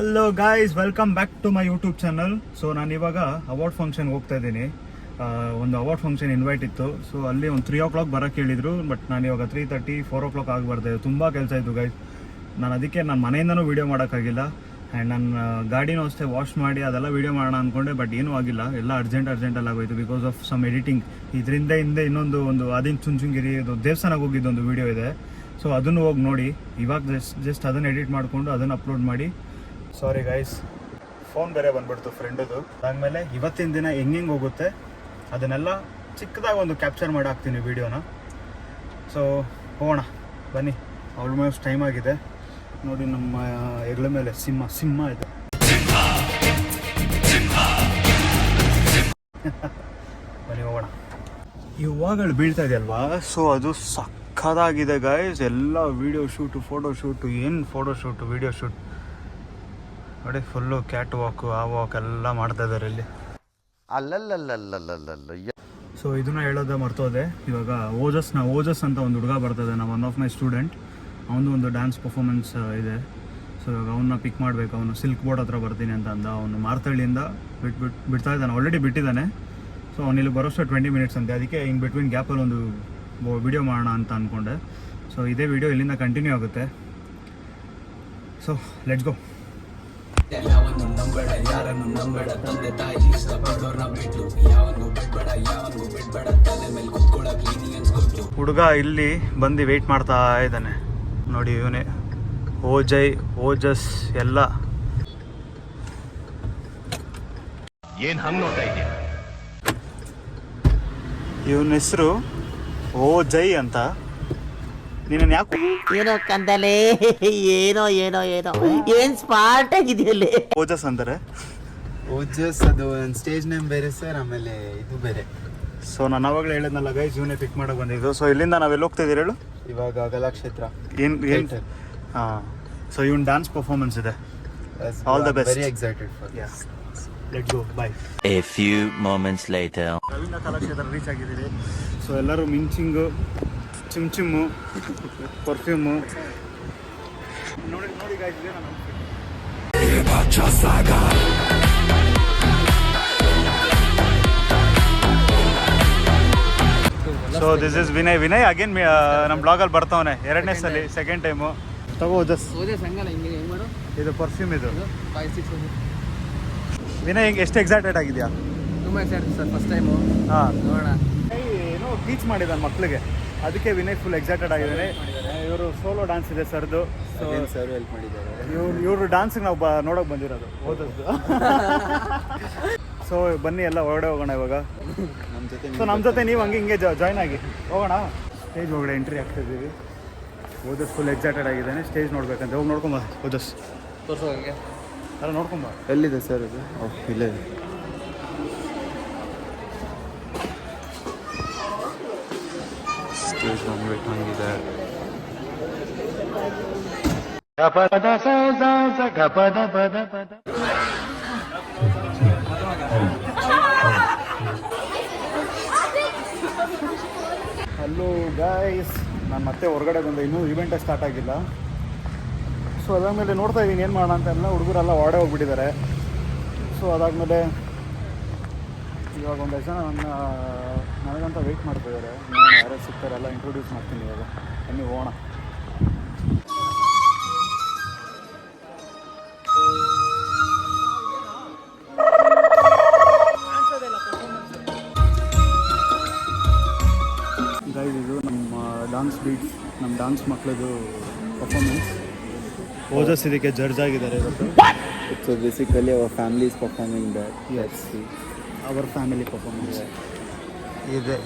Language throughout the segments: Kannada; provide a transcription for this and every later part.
Hello guys, welcome back to my YouTube channel. So ನಾನು ಇವಾಗ ಅವಾರ್ಡ್ ಫಂಕ್ಷನ್ಗೆ ಹೋಗ್ತಾ ಇದ್ದೀನಿ. ಒಂದು ಅವಾರ್ಡ್ ಫಂಕ್ಷನ್ ಇನ್ವೈಟ್ ಇತ್ತು. ಸೊ ಅಲ್ಲಿ ಒಂದು 3 o'clock ಬರೋಕ್ಕೆ ಹೇಳಿದ್ರು. ಬಟ್ ನಾನು ಇವಾಗ 3:30, 4 o'clock ಆಗಿಬಾರ್ದೆ. ತುಂಬ ಕೆಲಸ ಇತ್ತು ಗೈಸ್. ನಾನು ಅದಕ್ಕೆ ನನ್ನ ಮನೆಯಿಂದನೂ ವೀಡಿಯೋ ಮಾಡೋಕ್ಕಾಗಿಲ್ಲ. ಆ್ಯಂಡ್ ನನ್ನ ಗಾಡಿನೂ ಅಷ್ಟೇ ವಾಶ್ ಮಾಡಿ ಅದೆಲ್ಲ ವೀಡಿಯೋ ಮಾಡೋಣ ಅಂದ್ಕೊಂಡೆ. ಬಟ್ ಏನೂ ಆಗಿಲ್ಲ, ಎಲ್ಲ ಅರ್ಜೆಂಟಲ್ಲಿ ಆಗೋಯ್ತು ಬಿಕಾಸ್ ಆಫ್ ಸಮ್ ಎಡಿಟಿಂಗ್. ಇದರಿಂದ ಹಿಂದೆ ಇನ್ನೊಂದು ಆದಿನ ಚುಂಚುಂಗಿರಿ ಇದು ದೇವಸ್ಥಾನಕ್ಕೆ ಹೋಗಿದ್ದೊಂದು ವೀಡಿಯೋ ಇದೆ. ಸೊ ಅದನ್ನು ಹೋಗಿ ನೋಡಿ. ಇವಾಗ ಜಸ್ಟ್ ಅದನ್ನು ಎಡಿಟ್ ಮಾಡಿಕೊಂಡು ಅದನ್ನು ಅಪ್ಲೋಡ್ ಮಾಡಿ. ಸಾರಿ ಗೈಸ್, ಫೋನ್ ಬೇರೆ ಬಂದ್ಬಿಡ್ತು ಫ್ರೆಂಡದು. ಅದಾದಮೇಲೆ ಇವತ್ತಿನ ದಿನ ಹೆಂಗೆ ಹೋಗುತ್ತೆ ಅದನ್ನೆಲ್ಲ ಚಿಕ್ಕದಾಗಿ ಒಂದು ಕ್ಯಾಪ್ಚರ್ ಮಾಡಿ ಹಾಕ್ತೀನಿ ವೀಡಿಯೋನ. ಸೊ ಹೋಗೋಣ ಬನ್ನಿ. ಆಲ್ಮೋಸ್ಟ್ ಟೈಮ್ ಆಗಿದೆ ನೋಡಿ. ನಮ್ಮ ಹೆಗ್ಲ ಮೇಲೆ ಸಿಂಹ ಇದೆ. ಬನ್ನಿ ಹೋಗೋಣ. ಇವಾಗಳು ಬೀಳ್ತಾ ಇದೆಯಲ್ವಾ, ಸೊ ಅದು ಸಕ್ಕದಾಗಿದೆ ಗೈಸ್. ಎಲ್ಲ ವೀಡಿಯೋ ಶೂಟು, ಫೋಟೋ ಶೂಟು, ಏನು ಫೋಟೋ ಶೂಟು, ವೀಡಿಯೋ ಶೂಟ್ ನೋಡಿ. ಫುಲ್ಲು ಕ್ಯಾಟ್ ವಾಕು, ಆ ವಾಕ್ ಎಲ್ಲ ಮಾಡ್ತಾ ಇದ್ದಾರೆ ಇಲ್ಲಿ. ಸೊ ಇದನ್ನ ಹೇಳೋದೇ ಮರ್ತೋದೆ. ಇವಾಗ ಓಜಸ್ ಅಂತ ಒಂದು ಹುಡುಗ ಬರ್ತದೆ, ನಾವು ಒನ್ ಆಫ್ ಮೈ ಸ್ಟೂಡೆಂಟ್. ಅವನು ಒಂದು ಡ್ಯಾನ್ಸ್ ಪರ್ಫಾರ್ಮೆನ್ಸ್ ಇದೆ. ಸೊ ಇವಾಗ ಅವನ್ನ ಪಿಕ್ ಮಾಡಬೇಕು. ಅವನು ಸಿಲ್ಕ್ ಬೋರ್ಡ್ ಹತ್ರ ಬರ್ತೀನಿ ಅಂತ ಅಂದ. ಅವನು ಮಾರ್ತಳ್ಳಿಯಿಂದ ಬಿಡ್ತಾ ಇದ್ದಾನೆ, ಆಲ್ರೆಡಿ ಬಿಟ್ಟಿದ್ದಾನೆ. ಸೊ ಅವನಿಲ್ಲಿ ಬರೋಷ್ಟು 20 minutes ಅಂತೆ. ಅದಕ್ಕೆ ಇನ್ ಬಿಟ್ವೀನ್ ಗ್ಯಾಪಲ್ಲಿ ಒಂದು ವಿಡಿಯೋ ಮಾಡೋಣ ಅಂತ ಅಂದ್ಕೊಂಡೆ. ಸೊ ಇದೇ ವಿಡಿಯೋ ಇಲ್ಲಿಂದ ಕಂಟಿನ್ಯೂ ಆಗುತ್ತೆ. So let's go. ಯಾವನ್ನು ನಂಬೇಡ, ಯಾರನ್ನು ನಂಬೇಡ, ತಂದೆ ತಾಯಿ ಇಷ್ಟಪಡೋರ್ನ ಬಿಟ್ಟು ಯಾವನ್ನು ಬಿಡ್ಬೇಡ, ಯಾವನ್ನು ಬಿಡ್ಬೇಡ, ತಲೆ ಮೇಲೆ ಕುತ್ಕೊಳ್ಳೋಕೆ ಲೀನಿಯನ್ಸ್ ಕೊಟ್ಟು. ಹುಡುಗ ಇಲ್ಲಿ ಬಂದು ವೆಯ್ಟ್ ಮಾಡ್ತಾ ಇದ್ದಾನೆ ನೋಡಿ. ಇವನೇ ಓಜಸ್ ಎಲ್ಲ. ಏನ್ ಹಂಗ್ ನೋಡ್ತಾ ಇದೆಯಾ? ಇವನ ಹೆಸರು ಓಜೈ ಅಂತ. ನೀನು ಯಾಕೆ ಏನೋ ಕಂದಲೆ, ಏನೋ ಏನೋ ಏನೋ ಏನ್ ಸ್ಮಾರ್ಟ್ ಆಗಿದೆಯಲ್ಲಿ. ಓಜಸ್ ಅಂತಾರೆ. ಓಜಸ್ ಅದು ಒಂದು ಸ್ಟೇಜ್ ನೇಮ್ ಬೇರೆ ಸರ್, ಆಮೇಲೆ ಇದು ಬೇರೆ. ಸೊ ನಾನು ಅವಾಗಲೇ ಹೇಳಿದ್ನಲ್ಲ ಗೈಸ್, ಇವನೇ ಪಿಕ್ ಮಾಡೋಕೆ ಬಂದಿದ್ದು. ಸೊ ಇಲ್ಲಿಂದ ನಾವೆಲ್ಲಿ ಹೋಗ್ತಾ ಇದ್ದೀರಿ ಹೇಳು? ಇವಾಗ ಕಲಾಕ್ಷೇತ್ರ. ಏನು ಹಾಂ. ಸೊ ಇವನ್ ಡ್ಯಾನ್ಸ್ ಪರ್ಫಾರ್ಮೆನ್ಸ್ ಇದೆ. All the best. Very excited for us, let's go. Bye. A few moments later. Ravindra Kalakshetra reach ಆಗಿದ್ದೀರಿ. ಸೊ ಎಲ್ಲರೂ ಮಿಂಚಿಂಗು, ಚಿಮ್ಮು, ಪರ್ಫ್ಯೂಮು ನೋಡಿ ಗೈಸ್. ಇದೆ ನಾನು so this is Vinay again ನಮ್ಮ ಬ್ಲಾಗಲ್ಲಿ ಬರ್ತಾವನೆ 2ನೇ ಸಲ, ಸೆಕೆಂಡ್ ಟೈಮು. ತಗೋ ಓಜಸ್. ಇದು ಪರ್ಫ್ಯೂಮ್. ಇದು ವಿನಯ್ ಎಷ್ಟು ಎಕ್ಸೈಟೆಡ್ ಆಗಿದೆಯಾ? ತುಂಬ ಎಕ್ಸೈಟೆಡ್ ಸರ್, ಫಸ್ಟ್ ಟೈಮು. ಹಾಂ, ನೋಡೋಣ. ಏನೋ ಟೀಚ್ ಮಾಡಿದ್ದಾನೆ ಮಕ್ಕಳಿಗೆ, ಅದಕ್ಕೆ ವಿನಯ್ ಫುಲ್ ಎಕ್ಸೈಟೆಡ್ ಆಗಿದ್ದಾನೆ. ಇವರು ಸೋಲೋ ಡ್ಯಾನ್ಸ್ ಇದೆ ಸರ್ದು. ಸೊ ಸರ್ ಹೆಲ್ಪ್ ಮಾಡಿದ್ದಾರೆ. ಇವರು ಡ್ಯಾನ್ಸಿಗೆ ನಾವು ನೋಡೋಕೆ ಬಂದಿರೋದು ಓದದ್ದು. ಸೊ ಬನ್ನಿ ಎಲ್ಲ ಹೊರಗಡೆ ಹೋಗೋಣ ಇವಾಗ. ನಮ್ಮ ಜೊತೆ ನೀವು ಹಿಂಗೆ ಜಾಯ್ನ್ ಆಗಿ ಹೋಗೋಣ. ಸ್ಟೇಜ್ ಒಳಗಡೆ ಎಂಟ್ರಿ ಆಗ್ತಿದ್ದೀವಿ. ಓದಸ್ ಫುಲ್ ಎಕ್ಸೈಟೆಡ್ ಆಗಿದ್ದಾನೆ. ಸ್ಟೇಜ್ ನೋಡ್ಬೇಕಂತ. ಹೋಗಿ ನೋಡ್ಕೊಂಬ ಓದಸ್. ತೋರಿಸೋಕೆ ಅಲ್ಲ ನೋಡ್ಕೊಂಬ. ಎಲ್ಲಿದೆ ಸರ್ ಅದು? ಇಲ್ಲೇ ಸ್ಟೇಜ್ ನೋಡ್ಬೇಕು ಹಂಗಿದೆ. ಹಲೋ ಗೈಸ್, ನಾನು ಮತ್ತೆ ಹೊರಗಡೆ ಬಂದೆ. ಇನ್ನೂ ಇವೆಂಟೇ ಸ್ಟಾರ್ಟ್ ಆಗಿಲ್ಲ. ಸೊ ಅದಾದಮೇಲೆ ನೋಡ್ತಾ ಇದ್ದೀನಿ ಏನು ಮಾಡೋಣ ಅಂತ. ಎಲ್ಲ ಹುಡುಗರೆಲ್ಲ ಹೊರಡೆ ಹೋಗ್ಬಿಟ್ಟಿದ್ದಾರೆ. ಸೊ ಅದಾದಮೇಲೆ ಇವಾಗ ಒಂದಷ್ಟು ಜನ ನನಗಂತ ವೆಯ್ಟ್ ಮಾಡ್ತಿದ್ದಾರೆ. ಯಾರು ಸಿಗ್ತಾರೆ ಎಲ್ಲ ಇಂಟ್ರೊಡ್ಯೂಸ್ ಮಾಡ್ತೀನಿ ಇವಾಗ. ಬನ್ನಿ ಹೋಗೋಣ. ಗೈಸ್, ಇದು ನಮ್ಮ ಡಾನ್ಸ್ ಬೀಟ್ಸ್, ನಮ್ಮ ಡಾನ್ಸ್ ಮಕ್ಕಳದು ಪರ್ಫಾರ್ಮೆನ್ಸ್. ಓಜಸ್ ಇದಕ್ಕೆ ಜಡ್ಜ್ ಆಗಿದ್ದಾರೆ ಇವತ್ತು. So basically our family is performing that. Yes, our family performance ಇದೆ.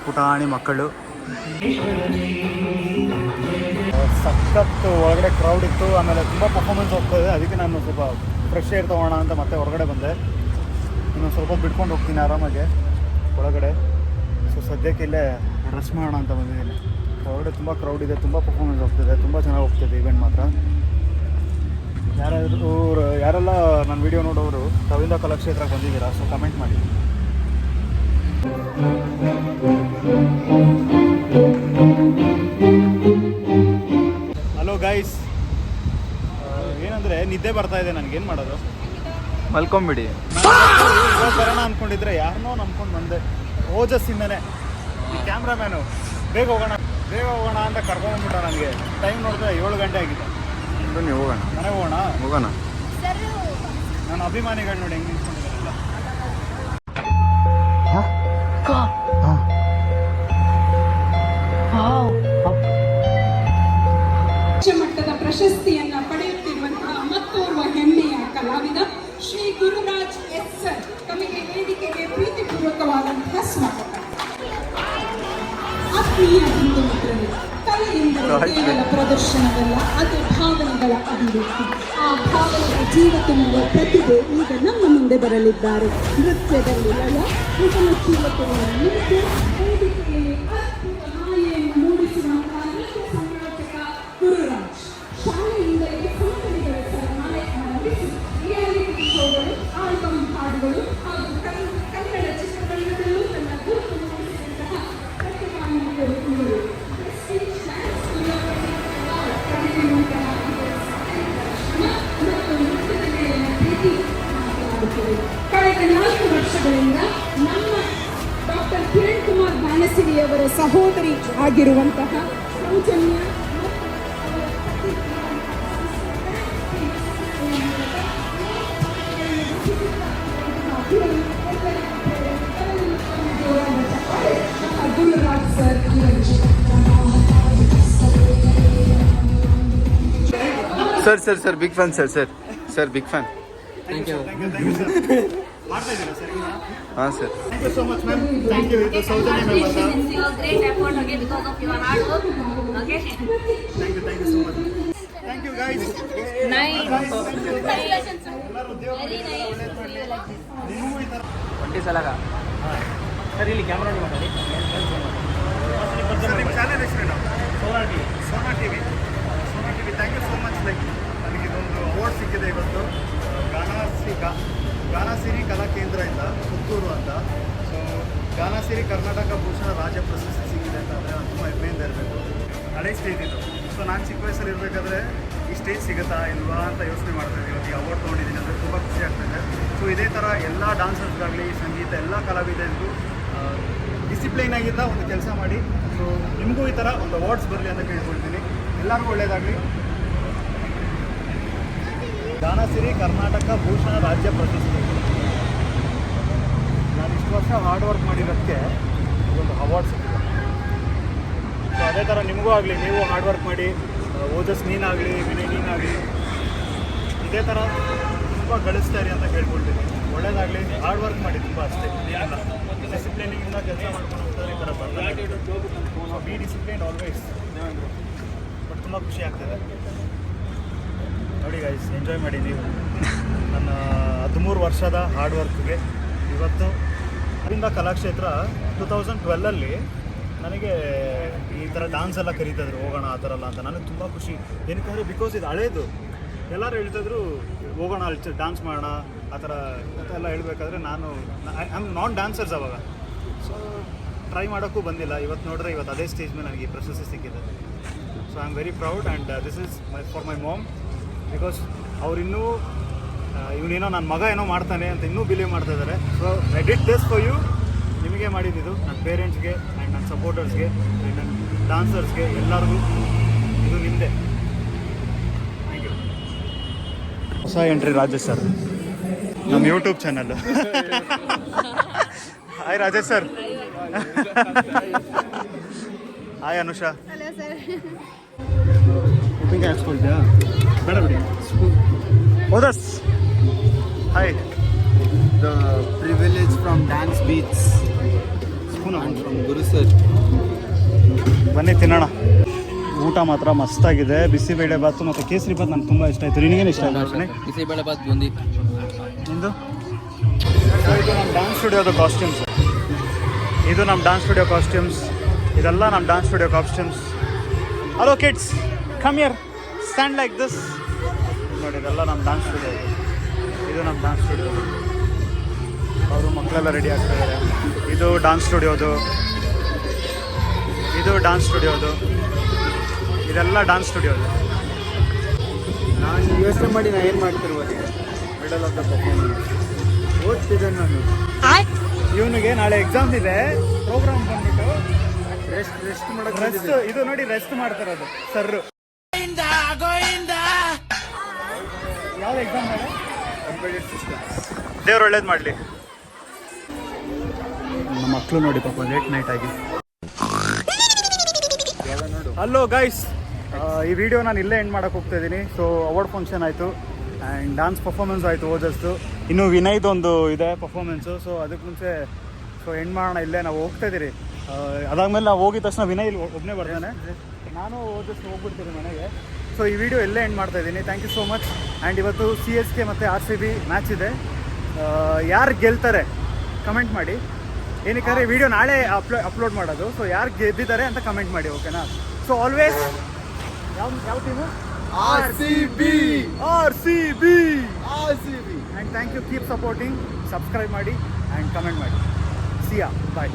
ಪುಟಾಣಿ ಮಕ್ಕಳು. ಸಖತ್ತು ಒಳಗಡೆ ಕ್ರೌಡ್ ಇತ್ತು. ಆಮೇಲೆ ತುಂಬ ಪರ್ಫಾರ್ಮೆನ್ಸ್ ಹೋಗ್ತದೆ. ಅದಕ್ಕೆ ನಾನು ಸ್ವಲ್ಪ ಫ್ರೆಶ್ ಏರ್ ತೊಗೋಣ ಅಂತ ಮತ್ತೆ ಹೊರಗಡೆ ಬಂದೆ. ಇನ್ನೊಂದು ಸ್ವಲ್ಪ ಬಿಟ್ಕೊಂಡು ಹೋಗ್ತೀನಿ ಆರಾಮಾಗಿ ಒಳಗಡೆ. ಸೊ ಸದ್ಯಕ್ಕೆ ಇಲ್ಲೇ ರೆಸ್ಟ್ ಮಾಡೋಣ ಅಂತ ಬಂದಿದ್ದೀನಿ. ಹೊರಗಡೆ ತುಂಬ ಕ್ರೌಡ್ ಇದೆ, ತುಂಬ ಪರ್ಫಾರ್ಮೆನ್ಸ್ ಹೋಗ್ತಿದೆ, ತುಂಬ ಚೆನ್ನಾಗಿ ಹೋಗ್ತಿದೆ ಇವೆಂಟ್ ಮಾತ್ರ. ಯಾರೆಲ್ಲ ನನ್ನ ವಿಡಿಯೋ ನೋಡೋರು ರವೀಂದ್ರ ಕಲಾಕ್ಷೇತ್ರಕ್ಕೆ ಬಂದಿದ್ದೀರಾ? ಸೊ ಕಮೆಂಟ್ ಮಾಡಿ. ಹಲೋ ಗೈಸ್, ಏನಂದರೆ ನಿದ್ದೆ ಬರ್ತಾ ಇದೆ, ನನಗೇನು ಮಾಡೋದು? ಮಲ್ಕೊಂಬಿಡಿ. ನಾನು ಬರೋಣ ಅಂದ್ಕೊಂಡಿದ್ರೆ ಯಾರನ್ನೋ ನಂಬ್ಕೊಂಡು ಬಂದೆ ಓಜಸ್ಸಿಂದನೇ. ಈ ಕ್ಯಾಮ್ರಾಮ್ಯಾನು ಬೇಗ ಹೋಗೋಣ ಅಂತ ಕರ್ಕೊಂಡ್ಬಿಟ್ಟ. ನನಗೆ ಟೈಮ್ ನೋಡಿದ್ರೆ 7 ಗಂಟೆ ಆಗಿದೆ. ಬನ್ನಿ ಹೋಗೋಣ, ಮನೆಗೆ ಹೋಗೋಣ. ನನ್ನ ಅಭಿಮಾನಿಗಳು ನೋಡಿ ಹೆಂಗೆ ನಿಂತ್ಕೊಂಡಿದ್ದಾರಲ್ಲ. ರಾಜ್ಯಮಟ್ಟದ ಪ್ರಶಸ್ತಿಯನ್ನ ಪಡೆಯುತ್ತಿರುವಂತಹ ಮತ್ತೋರ್ವ ಹೆಮ್ಮೆಯ ಕಲಾವಿದ ಶ್ರೀ ಗುರುರಾಜ್ ಎಸ್ ಸರ್ ತಮಗೆ ವೇದಿಕೆಗೆ ಪ್ರೀತಿಪೂರ್ವಕವಾದಂತಹ ಸ್ವಾಗತ. ಆತ್ಮೀಯ ಹಿಂದೂ ಮಿತ್ರರೇ, ಕಲೆ ಎಂದರೆ ಕೇವಲ ಪ್ರದರ್ಶನವಲ್ಲ, ಅದು ಭಾವನೆಗಳ ಅಭಿವ್ಯಕ್ತಿ. ಆ ಭಾವನೆಗಳ ಜೀವ ತುಂಬುವ ಪ್ರತಿಭೆ ಈಗ ನಮ್ಮ ಮುಂದೆ ಬರಲಿದ್ದಾರೆ. ನೃತ್ಯದಲ್ಲಿ ಲಯ, ಸೃಜನಶೀಲತೆಯನ್ನು ನಿಂತು ವೇದಿಕೆಯಲ್ಲಿ ಅದ್ಭುತ ಮಾಯೆಯನ್ನು ಮೂಡಿಸುವಂತಹ ನೃತ್ಯ ಸಂಯೋಜಕ ಗುರುರಾಜ್. ಶಾಲೆಯಿಂದಲೇ ಸಂಕಲಿಗಳ ಸರಮಾಲೆ ಆರಂಭಿಸಿ ರಿಯಾಲಿಟಿ ಶೋಗಳು, ಆಲ್ಬಮ್ ಹಾಡುಗಳು ಹಾಗೂ ಕನ್ನಡ ಚಿತ್ರರಂಗದಲ್ಲೂ ತನ್ನ ಗುರುತು ಮೂಡಿಸಿದಂತಹ ಪ್ರತಿಭಾನ್ವಿತರು ಇವರು. ಕಳೆದ 4 ವರ್ಷಗಳಿಂದ ನಮ್ಮ ಡಾಕ್ಟರ್ ಕಿರಣ್ ಕುಮಾರ್ ಬಾಣಸಿರಿಯವರ ಸಹೋದರಿ ಆಗಿರುವಂತಹ Soujanya Gururaj sir sir big fan sir big fan. Thank you sir. ಮಾಡ್ತಾ ಇದ್ದೀರಾ ಸರ್? ಹಾಂ sir. Thank you so much ma'am. Thank you. ಇದು ಸೌಜನ್ಯ ಮ್ಯಾಮ್ ಅಂತ. Great effort again because of your hard work. Okay. Thank you so much. Thank you guys. Nice. Congratulations. ಎಲ್ಲರೂ ದೇವರು Very nice. ಒಳ್ಳೇದು ಮಾಡಲಿ. ನಿಮಗೂ ಈ ಥರ ಸರ್ ಇಲ್ಲಿ ಕ್ಯಾಮ್ರಾ ಮಾತಾಡಿ. ಸರ್ ನಿಮ್ಮ ಚಾನೆಲ್ ಹೆಸರೇನು? Sona TV. Thank you so much. Like ನನಗೆ ಇದೊಂದು ಅವಾರ್ಡ್ ಸಿಕ್ಕಿದೆ ಇವತ್ತು ಗಾನಸಿರಿ ಕಲಾ ಕೇಂದ್ರದಿಂದ ಪುತ್ತೂರು ಅಂತ. ಸೊ ಗಾನಸಿರಿ ಕರ್ನಾಟಕ ಭೂಷಣ ರಾಜ್ಯ ಪ್ರಶಸ್ತಿ ಸಿಕ್ಕಿದೆ ಅಂತ ಅಂದರೆ ನಾನು ತುಂಬ ಹೆಮ್ಮೆಯಿಂದ ಇರಬೇಕು. ಹಳೆ ಸ್ಟೇಜ್ ಇದು. ಸೊ ನಾನು ಚಿಕ್ಕ ವಯಸ್ಸಲ್ಲಿ ಇರಬೇಕಾದ್ರೆ ಈ ಸ್ಟೇಜ್ ಸಿಗುತ್ತಾ ಇಲ್ವಾ ಅಂತ ಯೋಚನೆ ಮಾಡ್ತಾಯಿದ್ದೆ. ಇವತ್ತು ಈ ಅವಾರ್ಡ್ ತೊಗೊಂಡಿದ್ದೀನಿ ಅಂದರೆ ತುಂಬ ಖುಷಿ ಆಗ್ತಾಯಿದೆ. ಸೊ ಇದೇ ಥರ ಎಲ್ಲ ಡಾನ್ಸರ್ಸ್ಗಾಗಲಿ, ಸಂಗೀತ ಎಲ್ಲ ಕಲಾವಿದರಿಗೂ ಡಿಸಿಪ್ಲೈನಾಗಿದ್ದ ಒಂದು ಕೆಲಸ ಮಾಡಿ. ಸೊ ನಿಮಗೂ ಈ ಥರ ಒಂದು ಅವಾರ್ಡ್ಸ್ ಬರಲಿ ಅಂತ ಕೇಳ್ಕೊಳ್ತೀನಿ. ಎಲ್ಲರಿಗೂ ಒಳ್ಳೆಯದಾಗಲಿ. ಗಾನಸಿರಿ ಕರ್ನಾಟಕ ಭೂಷಣ ರಾಜ್ಯ ಪ್ರಶಸ್ತಿ. ನಾನು ಇಷ್ಟು ವರ್ಷ ಹಾರ್ಡ್ ವರ್ಕ್ ಮಾಡಿರೋದಕ್ಕೆ ಒಂದು ಅವಾರ್ಡ್ ಸಿಕ್ಕಿದೆ. ಸೊ ಅದೇ ಥರ ನಿಮಗೂ ಆಗಲಿ, ನೀವು ಹಾರ್ಡ್ ವರ್ಕ್ ಮಾಡಿ. ಓಜಸ್ ನೀನಾಗಲಿ, ವಿನಯ್ ನೀನಾಗಲಿ, ಇದೇ ಥರ ತುಂಬ ಗಳಿಸ್ತಾ ಇರಿ ಅಂತ ಕೇಳ್ಕೊಳ್ತೀನಿ. ಒಳ್ಳೇದಾಗಲಿ. ಹಾರ್ಡ್ ವರ್ಕ್ ಮಾಡಿ ತುಂಬ, ಅಷ್ಟೇ. ಏನಿಲ್ಲ, ಡಿಸಿಪ್ಲಿನಿಂದ ಕೆಲಸ ಮಾಡ್ಕೊಂಡು ಹೋಗ್ತಾರೆ. ಈ ಥರ ಬರ್ತಾರೆ. So B discipline always. But ತುಂಬ ಖುಷಿ ಆಗ್ತದೆ ನೋಡಿ ಗೈಸ್. ಎಂಜಾಯ್ ಮಾಡಿ ನೀವು. ನನ್ನ 13 ವರ್ಷದ ಹಾರ್ಡ್ ವರ್ಕ್ಗೆ ಇವತ್ತು ಅದರಿಂದ ಕಲಾಕ್ಷೇತ್ರ 2012 ನನಗೆ ಈ ಥರ ಡ್ಯಾನ್ಸ್ ಎಲ್ಲ ಕರೀತಾಯಿದ್ರು, ಹೋಗೋಣ ಆ ಥರ ಎಲ್ಲ ಅಂತ. ನನಗೆ ತುಂಬ ಖುಷಿ. ಏನಕ್ಕಂದರೆ ಬಿಕಾಸ್ ಇದು ಹಳೇದು. ಎಲ್ಲರೂ ಹೇಳ್ತಾಯಿದ್ರು ಹೋಗೋಣ ಅಲ್ಲಿ ಡ್ಯಾನ್ಸ್ ಮಾಡೋಣ ಆ ಥರ ಎಲ್ಲ ಹೇಳ್ಬೇಕಾದ್ರೆ ನಾನು ಐ ಆಮ್ ನಾಟ್ ಡ್ಯಾನ್ಸರ್ಸ್ ಅವಾಗ. ಸೊ ಟ್ರೈ ಮಾಡೋಕ್ಕೂ ಬಂದಿಲ್ಲ. ಇವತ್ತು ನೋಡಿದ್ರೆ ಇವತ್ತು ಅದೇ ಸ್ಟೇಜ್ ಮೇಲೆ ನನಗೆ ಈ ಪ್ರಶಸ್ತಿ ಸಿಕ್ಕಿದೆ. So I am very proud and this is for my mom. Because ಅವರಿನ್ನೂ ಇವನೇನೋ ನನ್ನ ಮಗ ಏನೋ ಮಾಡ್ತಾನೆ ಅಂತ ಇನ್ನೂ ಬಿಲೀವ್ ಮಾಡ್ತಾ ಇದ್ದಾರೆ. So I did this for you. ನಿಮಗೆ ಮಾಡಿದ್ದು ನನ್ನ ಪೇರೆಂಟ್ಸ್ಗೆ ಆ್ಯಂಡ್ ನನ್ನ ಸಪೋರ್ಟರ್ಸ್ಗೆ ಆ್ಯಂಡ್ ನನ್ನ ಡಾನ್ಸರ್ಸ್ಗೆ ಎಲ್ಲರಿಗೂ ಇದು ನಿಮ್ಮದೇ. Thank you. ಹೊಸ ಎಂಟ್ರಿ ರಾಜೇಶ್ ಸರ್, ನಮ್ಮ YouTube channel. Hi Rajesh sir. Hi Anusha. ಉಪ್ಪಿನಕಾಯಿ ಹಾಕ್ಸ್ಕೊಳ್ತೀಯಾ? ಬೇಡ ಬಿಡಿ. ಓದಸ್. Hi. The privilege from dance beats spoon and from Guru sir. ಬನ್ನಿ ತಿನ್ನೋಣ. ಊಟ ಮಾತ್ರ ಮಸ್ತಾಗಿದೆ. ಬಿಸಿಬೇಳೆ ಬಾತು ಮತ್ತು ಕೇಸರಿ ಬಾತ್ ನನಗೆ ತುಂಬ ಇಷ್ಟ ಆಯಿತು. ನಿನಗೇನು ಇಷ್ಟ ಆಯಿತು ಅಷ್ಟೇ? ಬಿಸಿಬೇಳೆ ಬಾತ್ ಬೂಂದಿ. ನಿಂದು? ಇದು ನಮ್ಮ ಡ್ಯಾನ್ಸ್ ಸ್ಟುಡಿಯೋದ ಕಾಸ್ಟ್ಯೂಮ್ಸ್. ಇದು ನಮ್ಮ ಡ್ಯಾನ್ಸ್ ಸ್ಟುಡಿಯೋ ಕಾಸ್ಟ್ಯೂಮ್ಸ್. ಇದೆಲ್ಲ ನಮ್ಮ dance studio costumes. Hello kids, come here, stand like this. ನೋಡಿ, ಇದೆಲ್ಲ ನಮ್ಮ ಡ್ಯಾನ್ಸ್ ಸ್ಟುಡಿಯೋ. ಇದು ನಮ್ಮ ಡ್ಯಾನ್ಸ್ ಸ್ಟುಡಿಯೋ. ಅವರು ಮಕ್ಕಳೆಲ್ಲ ರೆಡಿ ಆಗ್ತಾಯಿದ್ದಾರೆ. ಇದು ಡ್ಯಾನ್ಸ್ ಸ್ಟುಡಿಯೋದು. ಇದು ಡ್ಯಾನ್ಸ್ ಸ್ಟುಡಿಯೋದು. ಇದೆಲ್ಲ ಡ್ಯಾನ್ಸ್ ಸ್ಟುಡಿಯೋದು. ನಾನು ಯೋಚನೆ ಮಾಡಿ ನಾ ಏನು ಮಾಡ್ತಿರ್ಬೋದು ಮಿಡಲ್ ಆಫ್ ದ ಪರ್ಫಾರ್ಮೆನ್ಸ್ ಓದ್ತಿದ್ದೇನೆ ನಾನು. ಇವನಿಗೆ ನಾಳೆ ಎಕ್ಸಾಮ್ ಇದೆ, ಪ್ರೋಗ್ರಾಮ್ ಬಂದ್ಬಿಟ್ಟು ರೆಸ್ಟ್ ಮಾಡೋಕೆ ರೆಸ್ಟ್. ಇದು ನೋಡಿ ರೆಸ್ಟ್ ಮಾಡ್ತಾರದು ಸರ್. ಯಾವ ಎಕ್ಸಾಮ್ ನಾಳೆ? Computer system. ದೇವ್ರು ಒಳ್ಳೇದು ಮಾಡಲಿ. ನಮ್ಮ ಮಕ್ಕಳು ನೋಡಿ ಪಾಪ ಲೇಟ್ ನೈಟ್ ಆಗಿ. ಹಲೋ ಗೈಸ್, ಈ ವಿಡಿಯೋ ನಾನು ಇಲ್ಲೇ ಎಂಡ್ ಮಾಡೋಕೆ ಹೋಗ್ತಾ ಇದ್ದೀನಿ. ಸೊ ಅವಾರ್ಡ್ ಫಂಕ್ಷನ್ ಆಯಿತು ಆ್ಯಂಡ್ ಡಾನ್ಸ್ ಪರ್ಫಾರ್ಮೆನ್ಸ್ ಆಯಿತು ಓದಷ್ಟು. ಇನ್ನು ವಿನಯ್ದೊಂದು ಇದೆ ಪರ್ಫಾರ್ಮೆನ್ಸು. ಸೊ ಅದಕ್ಕೆ ಮುಂಚೆ ಎಂಡ್ ಮಾಡೋಣ ಇಲ್ಲೇ. ನಾವು ಹೋಗ್ತಾ ಇದ್ದೀರಿ. ಅದಾದಮೇಲೆ ನಾವು ಹೋಗಿದ ತಕ್ಷಣ ವಿನಯ್ ಇಲ್ಲಿ ಒಬ್ಬನೇ ಬರ್ತಾನೆ, ನಾನು ಓದಷ್ಟು ಹೋಗ್ಬಿಡ್ತೀನಿ ಮನೆಗೆ. ಸೊ ಈ ವಿಡಿಯೋ ಎಲ್ಲೇ ಎಂಡ್ ಮಾಡ್ತಾ ಇದ್ದೀನಿ. Thank you so much. And ಇವತ್ತು CSK ಮತ್ತು RCB ಮ್ಯಾಚ್ ಇದೆ. ಯಾರು ಗೆಲ್ತಾರೆ ಕಮೆಂಟ್ ಮಾಡಿ. ಏನಕ್ಕೆ ವಿಡಿಯೋ ನಾಳೆ ಅಪ್ಲೋಡ್ ಮಾಡೋದು. ಸೊ ಯಾರು ಗೆದ್ದಿದ್ದಾರೆ ಅಂತ ಕಮೆಂಟ್ ಮಾಡಿ, ಓಕೆನಾ? ಸೊ ಆಲ್ವೇಸ್ ಯಾವ team? RCB. And thank you. Keep supporting. Subscribe ಮಾಡಿ ಆ್ಯಂಡ್ ಕಮೆಂಟ್ ಮಾಡಿ. ಸಿಯಾ, ಬಾಯ್.